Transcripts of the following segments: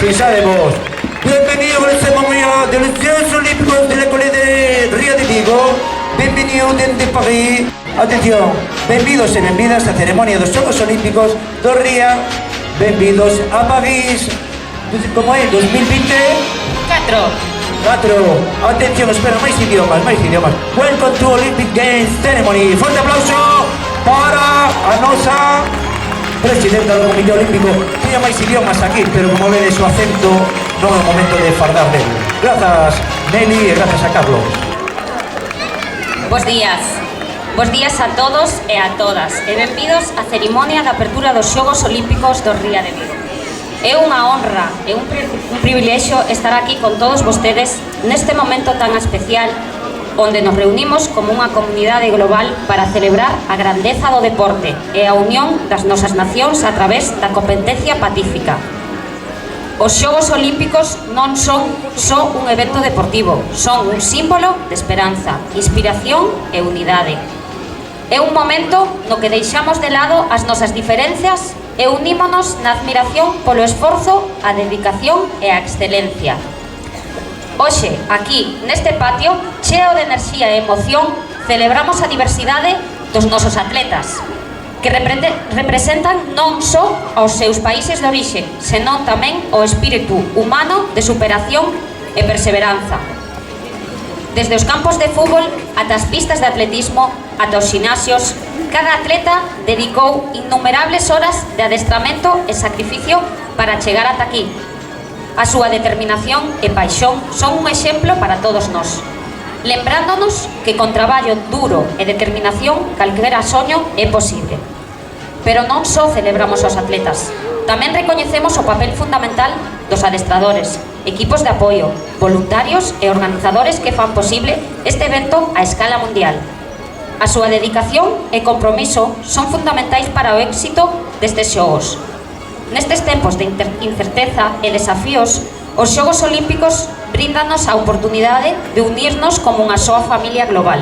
Fixadevos. Bienvenido a esta ceremonia de los Juegos Olímpicos de la École de Ría de Vigo. Bienvenido desde París. Atención, benvidos e benvidas á ceremonia dos Xogos Olímpicos do Ría. Benvidos a París. Como é? 2024. Atención, espera, máis idiomas. Welcome to Olympic Games Ceremony. Forte aplauso para a nosa presidenta do Comité Olímpico. Tiña máis idiomas aquí, pero como vedes o acento non é o momento de fardar dele. Grazas, Nelly, e grazas a Carlos. Bos días a todos e a todas e benvidos á cerimonia de apertura dos Xogos Olímpicos do Ría de Vigo. É unha honra e un privilexio estar aquí con todos vostedes neste momento tan especial onde nos reunimos como unha comunidade global para celebrar a grandeza do deporte e a unión das nosas nacións a través da competencia pacífica. Os Xogos Olímpicos non son só un evento deportivo, son un símbolo de esperanza, inspiración e unidade. É un momento no que deixamos de lado as nosas diferencias e unímonos na admiración polo esforzo, a dedicación e a excelencia. Hoxe, aquí, neste patio, cheo de enerxía e emoción, celebramos a diversidade dos nosos atletas, que representan non só aos seus países de orixe, senón tamén o espírito humano de superación e perseveranza. Desde os campos de fútbol ata as pistas de atletismo, ata os xinasios, cada atleta dedicou innumerables horas de adestramento e sacrificio para chegar ata aquí. A súa determinación e paixón son un exemplo para todos nós, lembrándonos que con traballo duro e determinación calquera soño é posible. Pero non só celebramos aos atletas, tamén recoñecemos o papel fundamental dos adestradores, equipos de apoio, voluntarios e organizadores que fan posible este evento a escala mundial. A súa dedicación e compromiso son fundamentais para o éxito destes xogos. Nestes tempos de incerteza e desafíos, os Xogos Olímpicos bríndanos a oportunidade de unirnos como unha soa familia global,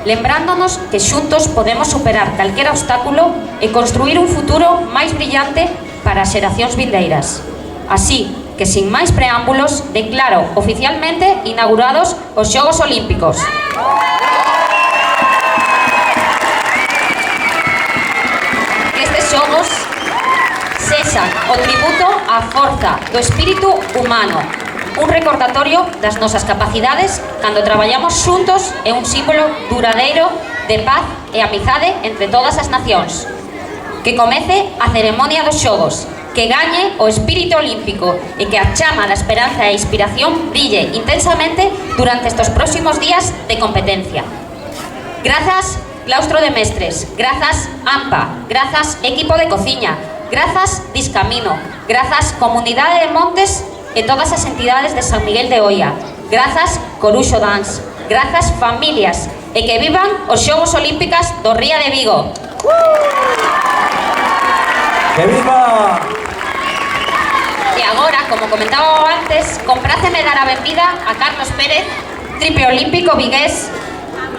lembrándonos que xuntos podemos superar calquera obstáculo e construir un futuro máis brillante para as xeracións vindeiras. Así que, sin máis preámbulos, declaro oficialmente inaugurados os Xogos Olímpicos. Xogos sexan o tributo á forza do espírito humano, un recordatorio das nosas capacidades cando traballamos xuntos e un símbolo duradeiro de paz e amizade entre todas as nacións. Que comece a ceremonia dos xogos, que gañe o espírito olímpico e que a chama da esperanza e inspiración brille intensamente durante estes próximos días de competencia. Grazas, Claustro de Mestres, grazas AMPA, grazas Equipo de Cociña, grazas Discamino, grazas Comunidade de Montes e todas as entidades de San Miguel de Oia, grazas Coruxo Dance, grazas familias e que vivan os Xogos Olímpicos do Ría de Vigo. ¡Que viva! E agora, como comentaba antes, compráceme dar a benvida a Carlos Pérez, triple olímpico vigués,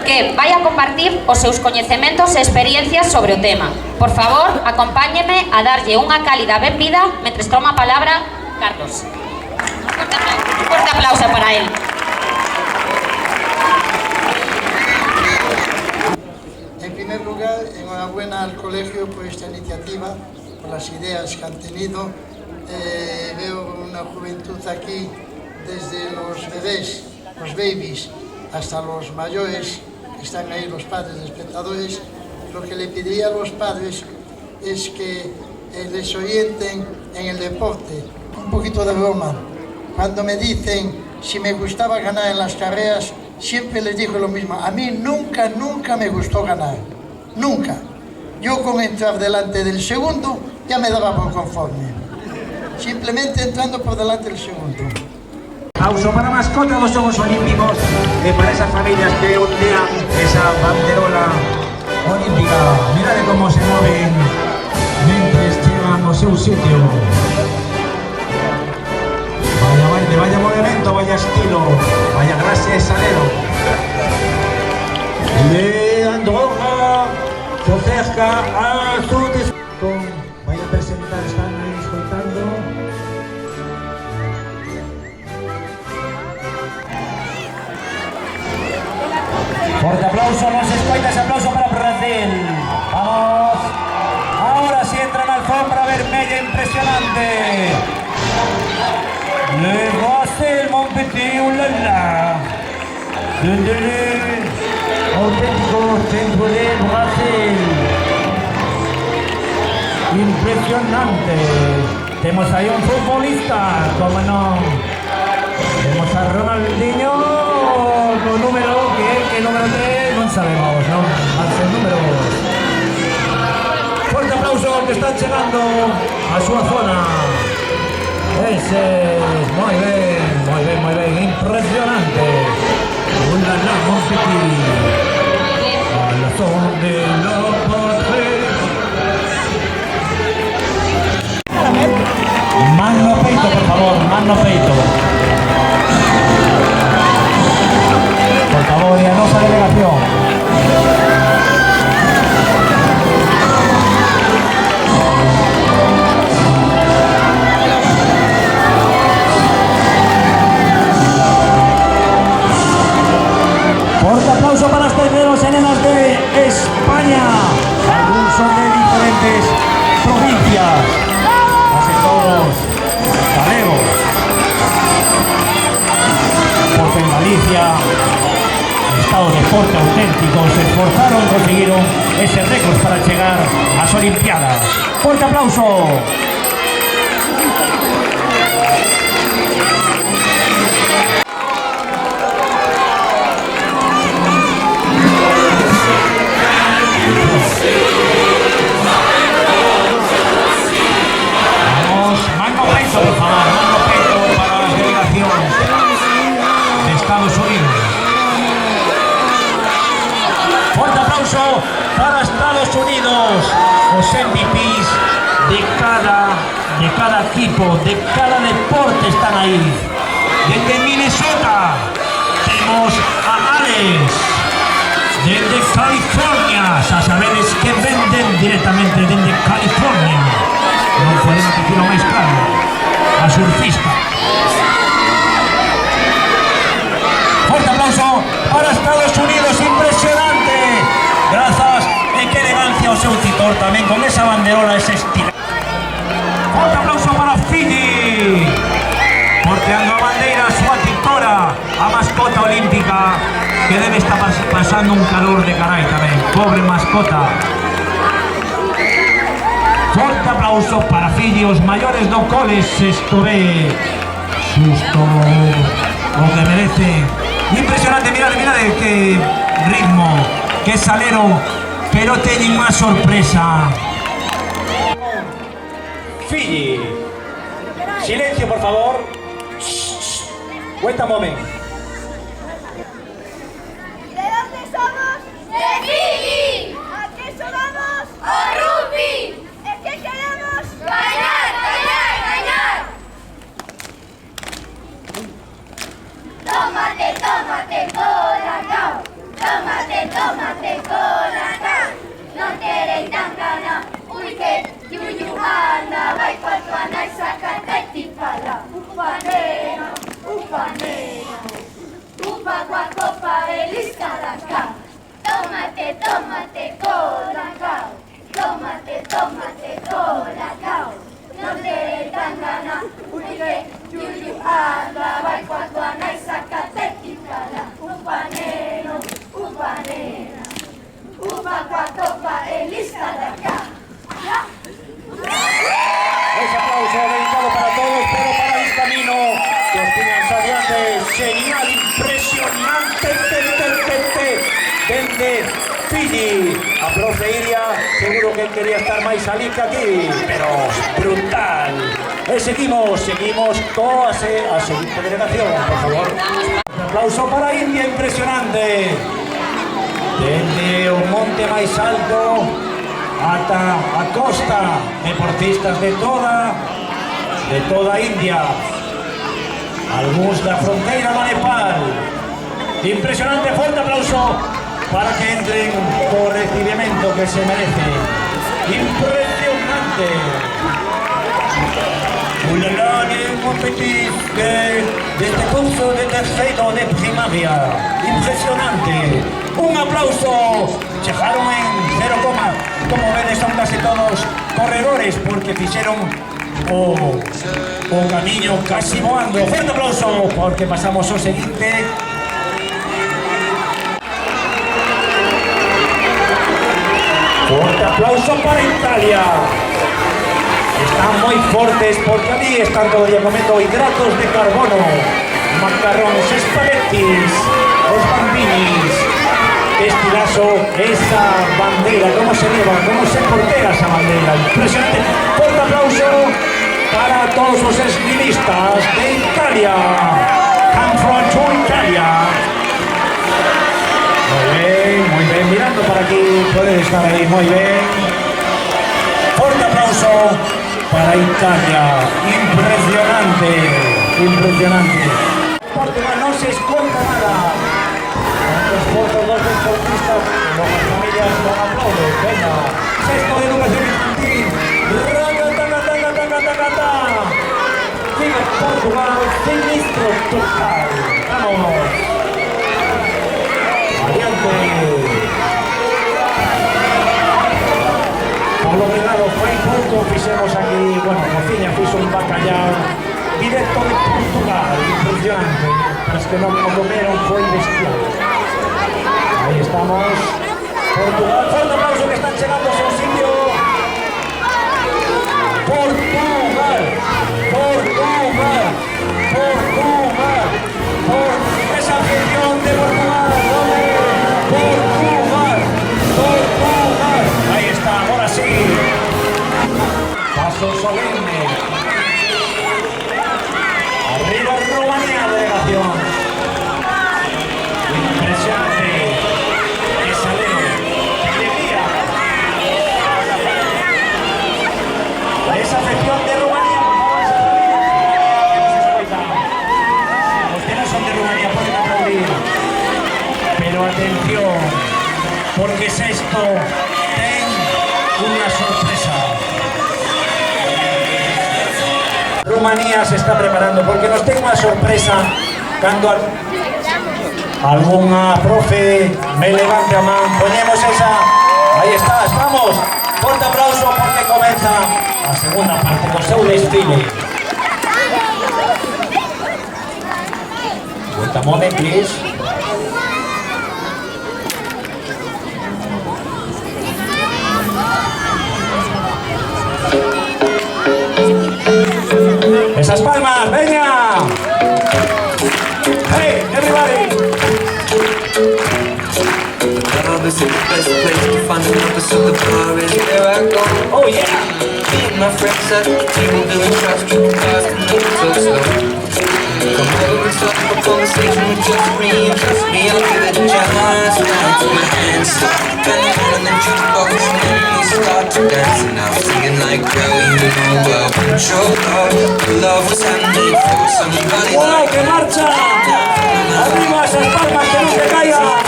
que vai a compartir os seus coñecementos e experiencias sobre o tema. Por favor, acompáñeme a darlle unha cálida benvida mentres toma a palabra Carlos. Un fuerte aplauso para él. En primer lugar, enhorabuena al colegio por esta iniciativa, por las ideas que han tenido. Veo una juventud aquí, desde los bebés, los babies, hasta los mayores. Están ahí los padres espectadores. Lo que le pediría a los padres es que les orienten en el deporte. Un poquito de broma. Cuando me dicen si me gustaba ganar en las carreras, siempre les digo lo mismo. A mí nunca me gustó ganar. Nunca. Yo con entrar delante del segundo ya me daba por conforme. Simplemente entrando por delante del segundo. Aplauso para a mascota dos Xogos Olímpicos e para esas familias que ondean esa banderola olímpica. Mirade como se moven mentres chegan ao seu sitio. Vaya baile, vaya movimento, vaya estilo, vaya clase salero. De Andorra, se acerca a su vaya a presentar, están aí escoitando. Fuerte aplauso, no se escucha ese aplauso para Brasil. Vamos. Ahora sí entra en la alfombra vermella impresionante. Le voici mon petit oulala. Auténtico centro de Brasil. Impresionante. Tenemos ahí un futbolista, como no. Tenemos a Ronaldinho con número, ¿qué número 3? No sabemos, ¿no? Hace el número. Fuerte aplauso que están llegando a su zona. Ese es, muy bien, impresionante. Ulala, mon petit. A la zona de la patria. Mano peito, por favor, mano peito. Por favor, y a nuestra delegación. Fuerte aplauso para los terneros y nenas de España. Algunos son de diferentes provincias. Casi todos galeros. Porque en Galicia, estado de deporte auténtico, se esforzaron, consiguieron ese récord para llegar a las Olimpiadas. ¡Fuerte aplauso! Vamos, mano peito, por favor, mano peito para las delegaciones de Estados Unidos. Fuerte aplauso para Estados Unidos, los MVPs de cada equipo, de cada deporte están ahí. Desde Minnesota tenemos a Alex, desde California, a saber es que venden directamente desde California. No podemos decirlo más claro, a surfista. Fuerte aplauso para Estados Unidos, impresionante. Gracias, qué elegancia o seu titor también con esa banderola, ese estilo. Fuerte aplauso para Fiji, porteando a bandera a súa titora, a mascota olímpica, que debe estar pasando un calor de caray también, pobre mascota. Fuerte aplauso para Fiji, os mayores do coles, esto ve susto o que merece. Impresionante, mirad qué ritmo, qué salero, pero tienen más sorpresa. Fiji, silencio por favor. Wait a moment. ¿De dónde somos? ¡De Fiji! ¿A qué jugamos? ¡A rugby! ¿Es que queremos? ¡Ganar, ganar, ganar! Tómate, tómate, Colacao. Tómate, tómate, Colacao. No te tan gana. Uy, que yuyu anda. Vai cuatro ana y sacate y tipala. Ufanero, ufanero. Upa, guacopa, elista la cao. Tómate, tómate, Colacao. Tómate, tómate, Colacao. No te dan gana, porque yuyu anda, vai cuatro ana y sacate y tipala. Ufanero, ufanero. Upa, guacopa, elista la cao. Ese aplauso dedicado para todos, pero para el camino que os tienen salientes, genial, impresionante, desde Fiji. A profe Iria, seguro que él quería estar más allí que aquí, pero brutal. Seguimos con a siguiente delegación, por favor. Un aplauso para India, impresionante. Desde un monte más alto hasta a costa, deportistas de toda India, algunos de la frontera de Nepal. Impresionante, fuerte aplauso para que entren por recibimiento que se merece. Impresionante. Ulala, un petit de este curso de tercero de primaria. Impresionante. Un aplauso. Chegaron en 0, como vedes son casi todos corredores porque fixeron o camiño casi voando. Fuerte aplauso porque pasamos ao seguinte. Fuerte aplauso para Italia. Están moi fortes porque ali están todavía comendo hidratos de carbono, macarrones, espaguetis, los bambinis. Estilazo, esa bandera, cómo se lleva, cómo se portea esa bandera, impresionante. Fuerte aplauso para todos los esgrimistas de Italia. Come from to Italia. Muy bien, mirando para aquí, pueden estar ahí, muy bien. Fuerte aplauso para Italia, impresionante, impresionante. Portugal no se esconda nada. Por los dos deportistas, las familias con aplausos. Venga, sexto de educación infantil. Sigue Portugal, sinistro total. Vamos. Adiante. Pablo Delgado fue en punto, fixemos aquí, bueno, cociña fixo un bacallao directo de Portugal, impresionante. Mas que non comeron foi bestial. Ahí estamos. Portugal. Fuerte aplauso que están llegando a su sitio. Portugal. Portugal. Portugal. Esa afición de Portugal. Portugal. Portugal. Ahí está, ahora sí. Paso solemne. Arriba Rumanía, delegación. Impresionante. Esa afición de Rumanía, los que no son de Rumanía pueden aplaudir, pero atención, porque es esto, ten una sorpresa. Rumanía se está preparando porque nos tengo una sorpresa cuando alguna profe me levante a mano, ponemos esa, ahí está, estamos. Fuerte aplauso porque comienza la segunda parte do seu desfile. Wait a moment, please. Esas palmas, venga. Hey, everybody. This is the best place to find the numbers, so the bar is where I go. Oh yeah! Me and my friends at the table doing shots, tripping fast and never talk slow. Come over and start up a conversation with just me, and trust me, I'll give it a chance. Now I put my hands up, bending on the jukebox, and then we start to dance. And I was singing like, girl, you know I want your love. Your love was handmade for somebody ¡Wow, like que marcha! ¡Arriba esas palmas, que no se caiga!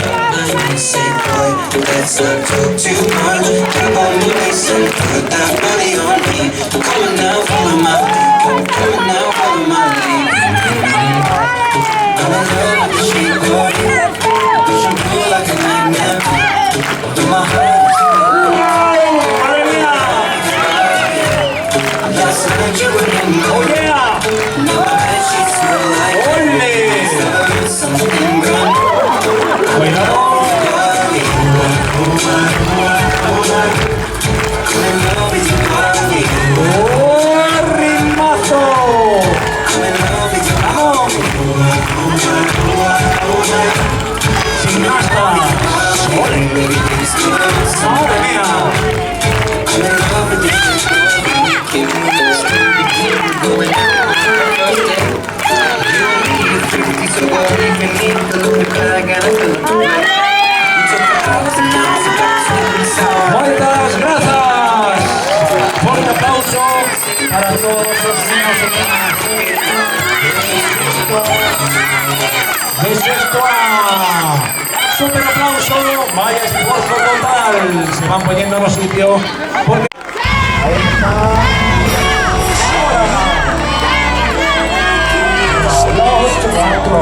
Say, boy, let's not talk too much. Grab on your waist and put that body on me. Come on now, follow my lead. Come on now, follow my lead. I'm in love with the shape of you. Push and pull like a nightmare. Although my heart is last night you were in my way. Now my bed sheets smell like something wrong. Cuidado. ¡Ritmazo! ¡Vamos! ¡Sin gasta! ¡Madre mía! Muchas gracias. Fuerte aplauso para todos los niños y niñas. De sexto A. Super aplauso. Vaya esfuerzo total. Se van poniendo en los sitios. Porque ahí está. Ahora. Los cuatro.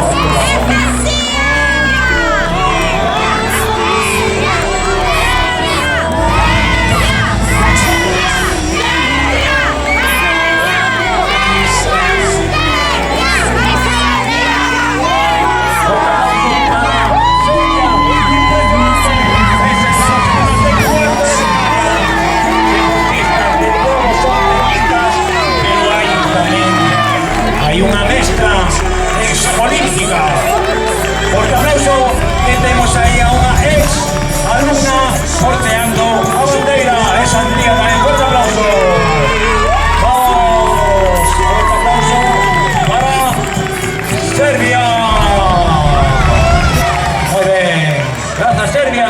para Serbia.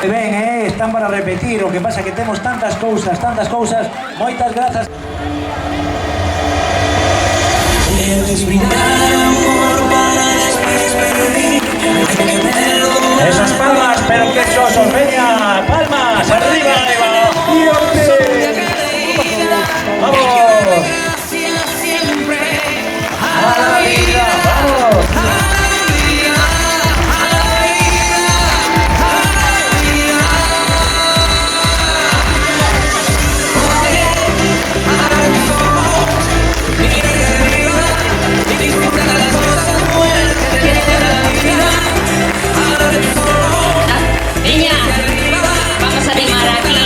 Ben, están para repetir, o que pasa que temos tantas cousas, moitas grazas. Esas palmas, pero que sosos, veña, palmas, arriba, arriba, vamos, a la vida, vamos. Niña, vamos a animar aquí.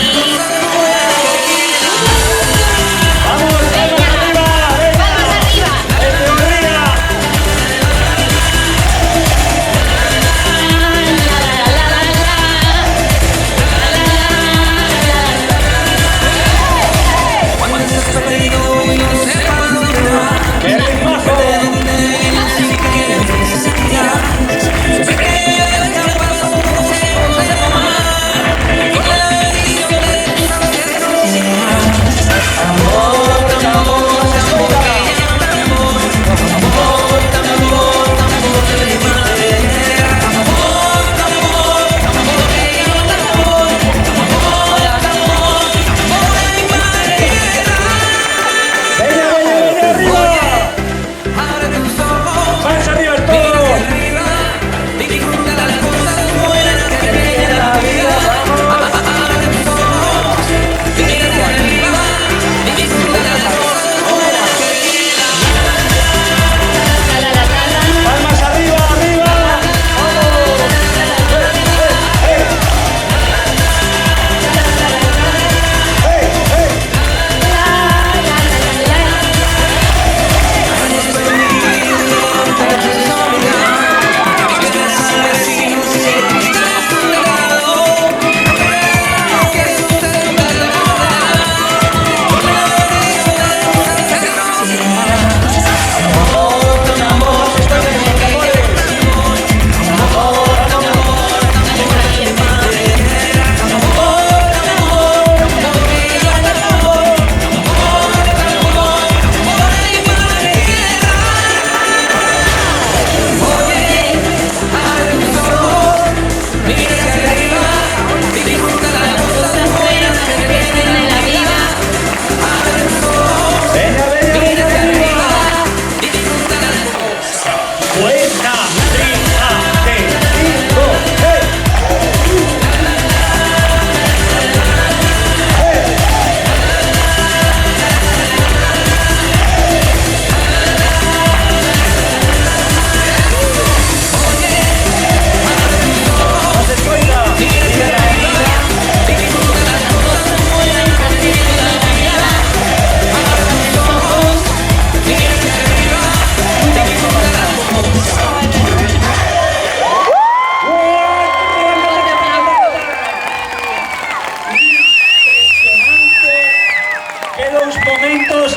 juntos.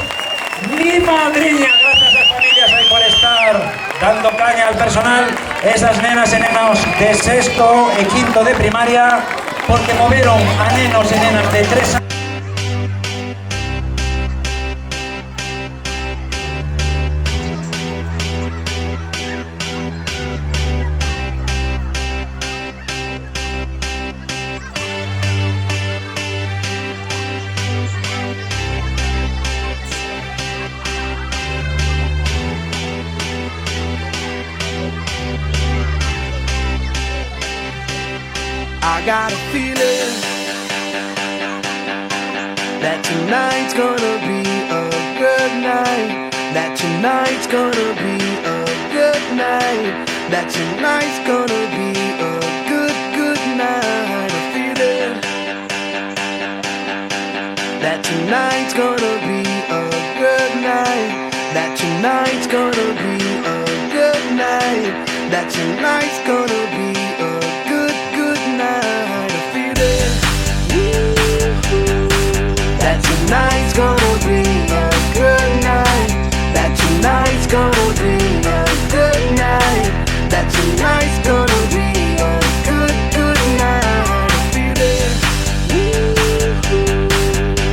¡Mi madriña! Gracias a las familias ahí por estar dando caña al personal. Esas nenas y nenos de sexto y quinto de primaria, porque movieron a nenos y nenas de 3 años. I got a feeling that tonight's gonna be a good night. That tonight's gonna be a good night. That tonight's gonna be a good night. A feeling that tonight's gonna be a good night. That tonight's gonna be a good night. That tonight's gonna be a good night. A feeling that tonight's gonna be a good night. That tonight's gonna be a good night. That tonight's gonna be a good night. A feeling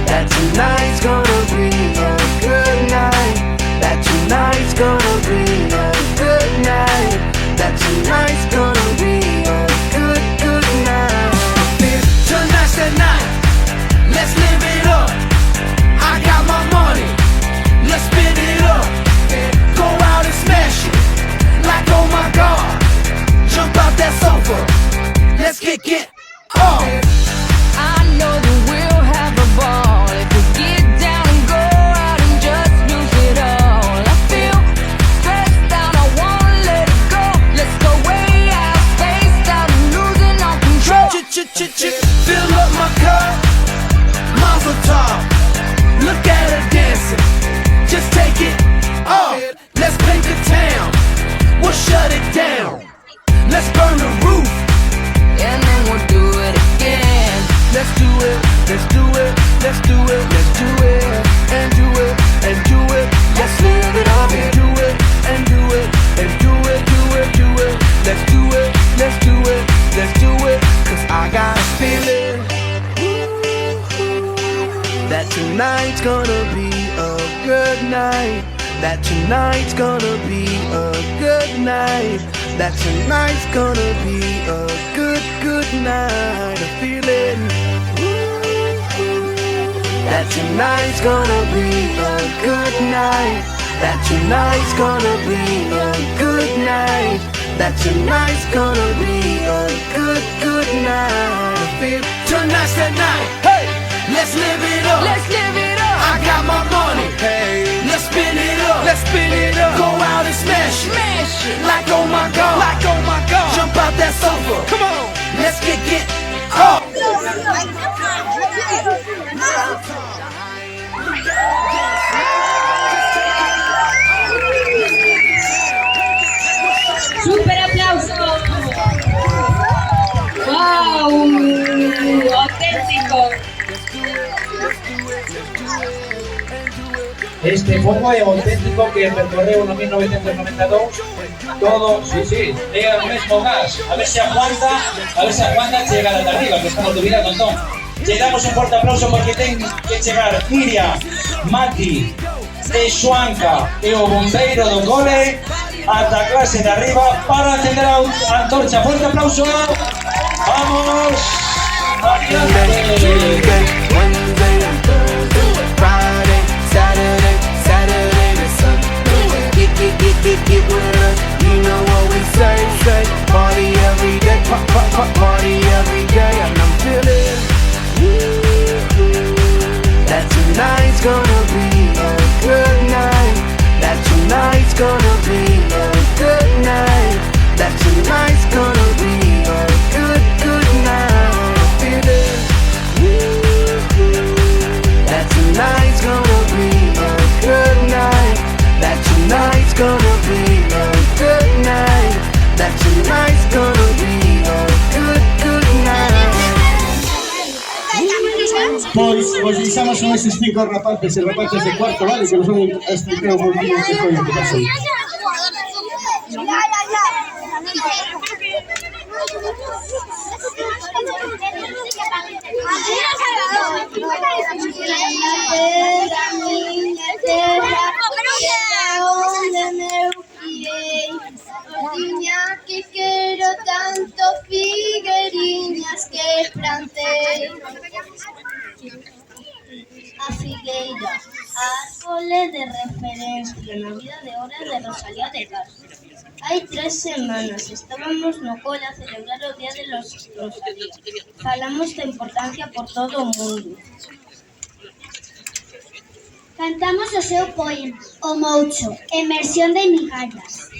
that tonight's gonna be a good night. That tonight's gonna be a good night. That tonight's gonna be a good night. Tonight's the night, let's live it up. I got my money, let's spin it up. Go out and smash it, like oh my god. Jump out that sofa, let's kick it off. I know that we'll have a ball if we get down and go out and just lose it all. I feel stressed out, I wanna let it go. Let's go way out, spaced out and losing all control. Fill up my cup, Mazel tov. Look at her dancing, just take it off. Let's paint the town, we'll shut it down. Let's burn the roof, And then we'll do it again. let's do it, let's do it, let's do it, let's do it, and do it, and do it. Let's live it up and do it, and do it, and do it, do it, do it. Let's do it, let's do it, let's do it. Cause I got a feeling that tonight's gonna be a good night. That tonight's gonna be a good night. That tonight's gonna be a good night. A feeling that tonight's gonna be a good night. That tonight's gonna be a good night. That tonight's gonna be a good night. I feel tonight's the night. Hey, let's live it up. Let's live it up. I got my money. Hey, let's spin it up. Let's spin it up. Go out and smash it. Smash it. Like oh my god. Like oh my god. Jump out that sofa. Come on. Let's kick it off. ¡Súper aplauso! ¡Wow! ¡Auténtico! Este poco é auténtico que percorreu no 1992 todo, sí, é o mesmo gas, a ver se aguanta chegar ata arriba, que estamos dubidando entón. Lle damos un forte aplauso porque ten que chegar Iria, Mati e Xuanca e o bombeiro do cole ata a clase de arriba para encender a antorcha. Forte aplauso. Vamos. Tuesday, Wednesday, and Thursday, Friday, Saturday, Saturday to Sunday. Get with us, you know what we say. Party every day, party every day, and I'm feeling that tonight's gonna be a good night. That tonight's gonna be a good night. That tonight's gonna be a good night. Feeling eses 5 rapaces e rapaces de cuarto, vale, que nos son explicar un poquinho que foi o que pasou. Que quero tanto figueriñas que plantei. A figueira, a árbole de referencia na vida de hora de Rosalía de Castro. Hai 3 semanas estábamos no cole a celebrar o Día de los Rosalía. Falamos da importancia por todo o mundo. Cantamos o seu poema, o Moucho, en versión de migallas.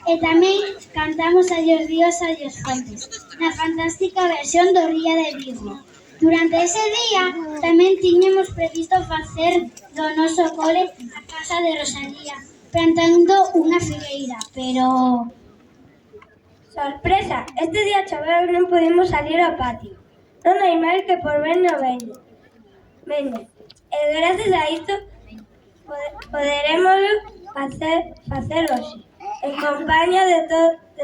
E tamén cantamos Adiós Ríos, Adiós Fontes, na fantástica versión do Ría de Vigo. Durante ese día tamén tiñamos previsto facer do noso cole a casa de Rosalía, plantando unha figueira, pero... Sorpresa, este día choveu e non pudimos salir ao patio. Non hai mal que por ben non veña. E gracias a isto poderemos facer hoxe, en compañía de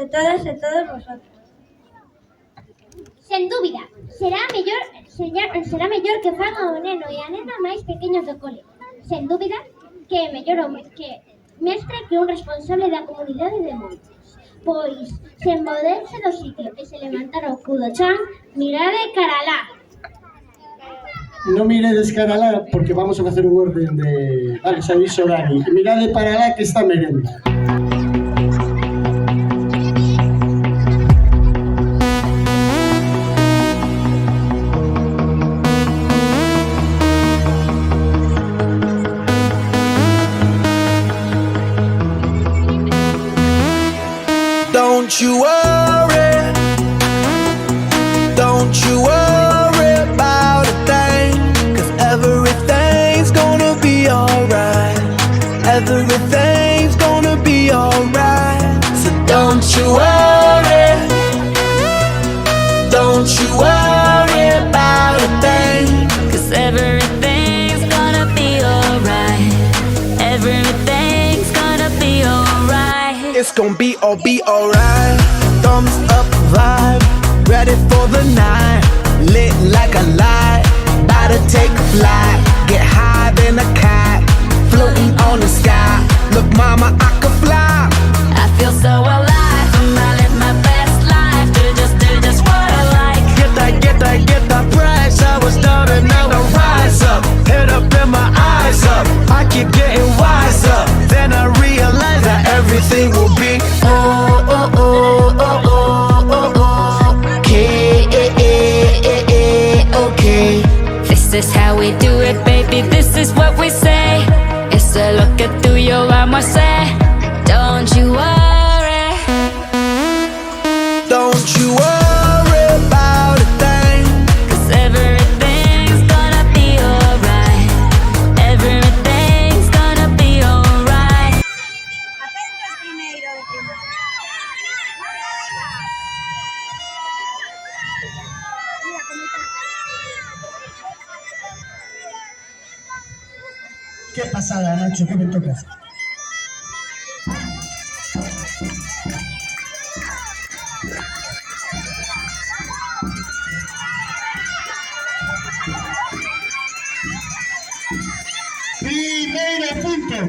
todas e todos vosotros. Sen dúbida, será mellor que faga o neno e a nena máis pequeños do cole. Sen dúbida que é mellor que mestre que un responsable da comunidade de montes. Pois, sen moverse do sitio e se levantar o cu do chan, mirade cara alá. Non miredes cara alá porque vamos a facer un orden de... Vale, xa dixo Dani. Mirade para alá que está merenda. Don't you worry about a thing, 'cause everything's gonna be alright. Everything's gonna be alright. So don't you worry about a thing, 'cause everything's gonna be alright. Everything's gonna be alright. It's gonna be alright. Thumbs up vibe, ready for the night. Lit like a light, about to take a flight. Get higher than a cat, floating on the sky. Look mama, I could fly. I feel so alive, and I live my best life. Do just what I like. Get that price. I was down and now I rise up. Head up and my eyes up. I keep getting wiser. Then I realize that everything will be okay. This is how we do it, baby. This is what we say. It's a look at through your armor, say. Don't you worry. Don't you worry about a thing, 'cause everything's gonna be alright. Everything's gonna be alright. Qué pasada, Nacho, que me tocas. Primeiro punto.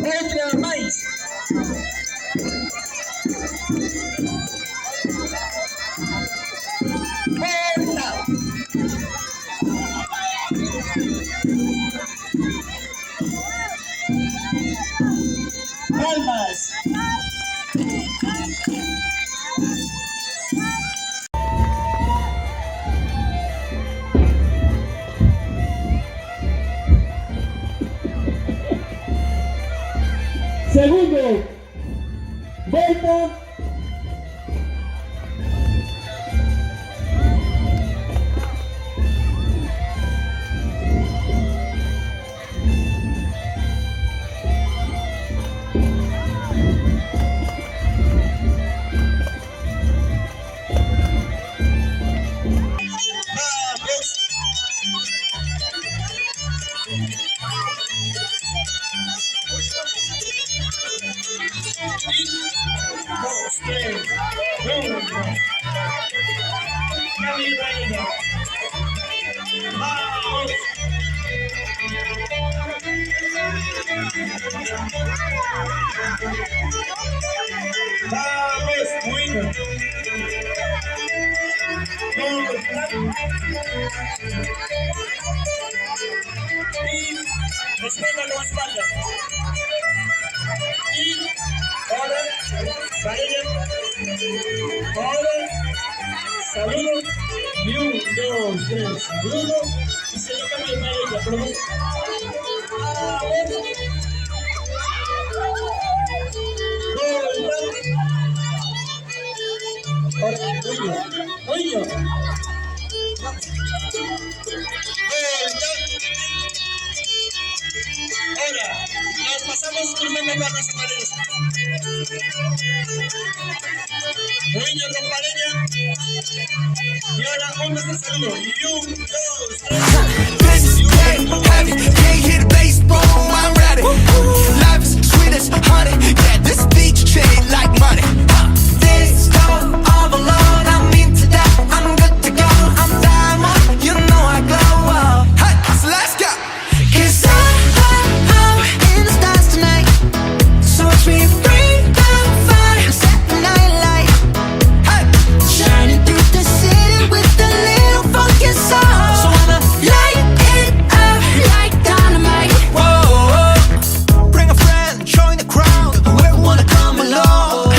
Outra mais. Volta. Palmas. Segundo, volta. Responda con espalda. Y ahora, Valeria. Ahora, saludo. Y 1, 2, 3, saludo. Y se lo cambia Valeria, por favor. Oiga. Ahora, nos pasamos turmando para las paredes. Niño con pareja. Y ahora, ¿dónde está el saludo? Y 1, 2, 3. This is dead heavy. Can't hit baseball, I'm ready. Life is sweet as honey. Yeah, this beach chain like money. This go all alone. I'm into that. I'm good to go. I'm diamond. You know I glow up. Hey, so let's go. 'Cause I'm in the stars tonight. So watch me bring the fire. Set the night light. Hey, shining through the city with a little funky soul. So I'ma light it up like dynamite. Whoa, bring a friend, join the crowd. Whoever wanna come along.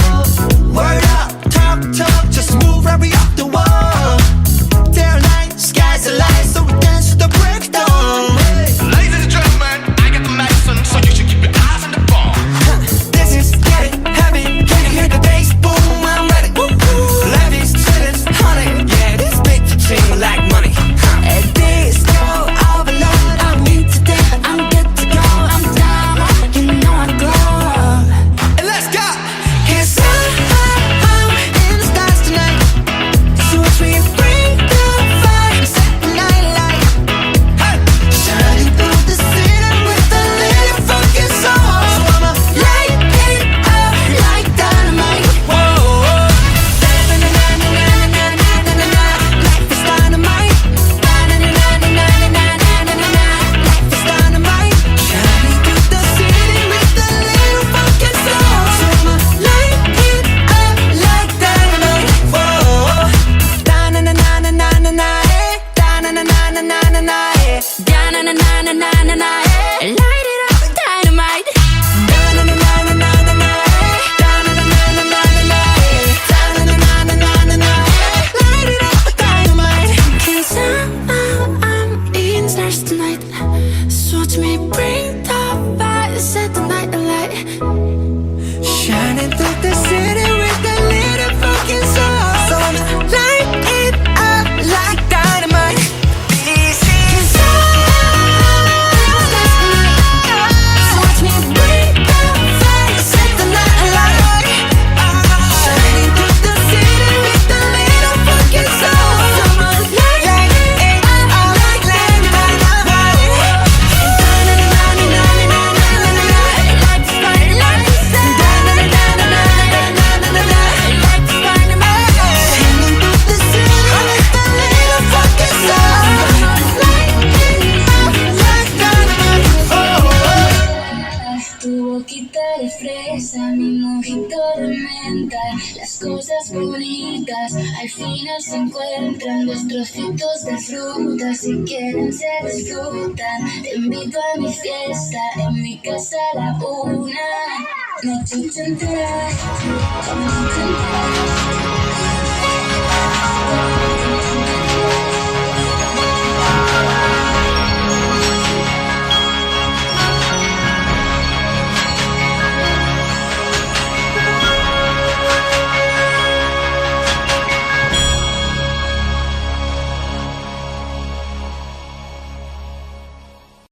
cerveza, mi mojito de menta. Las cosas bonitas al final se encuentran. Los trocitos de fruta, si quieren se disfrutan. Te invito a mi fiesta, en mi casa a la 1. Noche entera, noche entera.